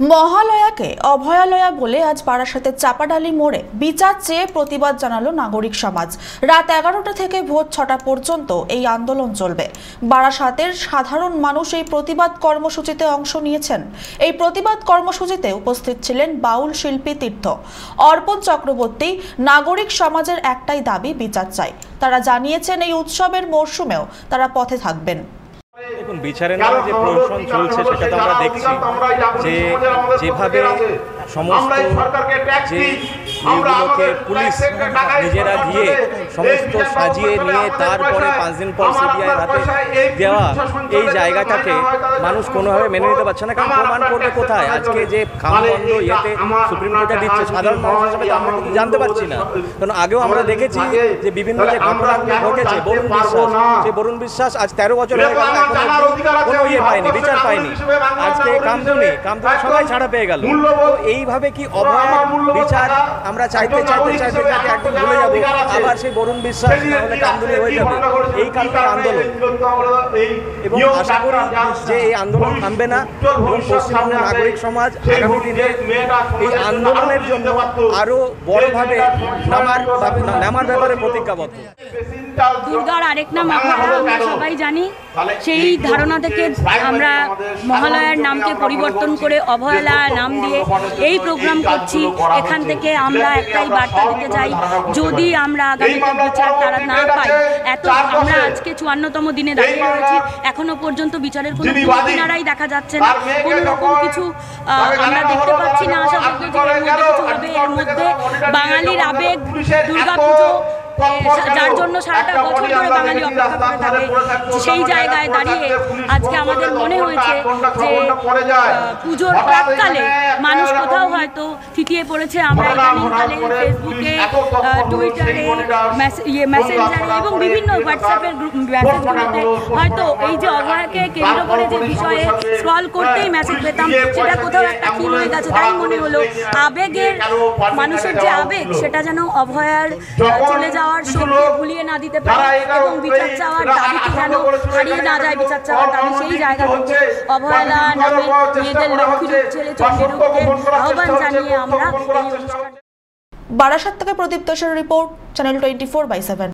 মহালয়াকে অভয়ালয়া বলে আজ বারাসাতের চাপাডালি মোড়ে বিচার চেয়ে প্রতিবাদ জানালো নাগরিক সমাজ। রাত 11টা থেকে ভোর 6টা পর্যন্ত এই আন্দোলন চলবে। বারাসাতের সাধারণ মানুষ এই প্রতিবাদ কর্মসূচিতে অংশ নিয়েছেন। এই প্রতিবাদ কর্মসূচিতে উপস্থিত ছিলেন বাউল শিল্পী তীর্থ, অর্পণ চক্রবর্তী। নাগরিক সমাজের একটাই দাবি, বিচার চাই। তারা জানিয়েছেন এই উৎসবের মরশুমেও তারা পথে থাকবেন। দেখুন, বিচারের নামে যে প্রহসন চলছে সেটা তো আমরা দেখছি যে যেভাবে সমস্ত যে ইয়েগুলোকে পুলিশ নিজেরা গিয়ে সমস্ত সাজিয়ে নিয়ে তারপরে 5 দিন পর সিবিআইয়ের হাতে দেওয়া, এই জায়গাটাকে মানুষ কোনোভাবে মেনে নিতে পারছে না। কারণ প্রমাণ করবে কোথায়? আজকে যে খামবন্ধ ইয়েতে সুপ্রিম কোর্টে দিচ্ছে, সাধারণ মানুষ হিসেবে তো আমরা জানতে পারছি না। কারণ আগেও আমরা দেখেছি যে বিভিন্ন যে ঘটনাগুলো ঘটেছে, বরুণ বিশ্বাস আজ 13 বছর হয়ে গেল, কোনো ইয়ে পায়নি, বিচার পায়নি। আজকে কামদুনি সবাই ছাড়া পেয়ে গেল। তো এইভাবে কি অভয়ার বিচার আমরা চাইতে একদম ভুলে যাবো, আবার সেই বরুণ বিশ্বাস তাহলে কামদুনি হয়ে যাবে। এই কারণে আন্দোলন, এবং আশা করি যে এই আন্দোলন থামবে না এবং পশ্চিমবঙ্গের নাগরিক সমাজ আগামী দিনে এই আন্দোলনের জন্য আরো বড়ভাবে নামার ব্যাপারে প্রতিজ্ঞাবদ্ধ। দুর্গার আরেক নাম অভয়া, আমরা সবাই জানি। সেই ধারণা থেকে আমরা মহালয়ার নামকে পরিবর্তন করে অভয়ালয়া নাম দিয়ে এই প্রোগ্রাম করছি। এখান থেকে আমরা একটাই বার্তা দিতে চাই, যদি আমরা আগামীতে বিচার তারা না পাই, আমরা আজকে 54তম দিনে দাঁড়িয়ে রয়েছি, এখনো পর্যন্ত বিচারের কোনো কিনারাই দেখা যাচ্ছে না, কোনো রকম কিছু আমরা দেখতে পাচ্ছি না। আশা করছি যে এর মধ্যে কিছু হবে। এর মধ্যে বাঙালির আবেগ দুর্গা পুজো, যার জন্য সারাটা বছর ধরে বাঙালি অপেক্ষা করে থাকে, সেই জায়গায় দাঁড়িয়ে আজকে আমাদের মনে হয়েছে যে পুজোর প্রাককালে মানুষ কোথাও হয়তো থিতিয়ে পড়েছে। আমরা ইদানিংকালে ফেসবুকে, টুইটারে, মেসেঞ্জারে এবং বিভিন্ন হোয়াটসঅ্যাপের মেসেজগুলোতে হয়তো এই যে অভয়াকে কেন্দ্র করে যে বিষয়ে স্ক্রল করতেই মেসেজ পেতাম, সেটা কোথাও একটা ফিল হয়ে গেছে। তাই মনে হলো আবেগের, মানুষের যে আবেগ, সেটা যেন অভয়ার চলে যাওয়ার সঙ্গে ভুলিয়ে না দিতে পারে এবং বিচার চাওয়ার দাবিকে যেন হারিয়ে না যায়। বিচার চাওয়ার দাবি, সেই জায়গা থেকে অভয়ালয়া নামে মেয়েদের লক্ষ্মী রূপ ছেড়ে চণ্ডী রূপকে আহ্বান জানিয়ে আমরা এই অনুষ্ঠান। বারাসাত থেকে প্রদীপ দাসের রিপোর্ট, চ্যানেল 24/7।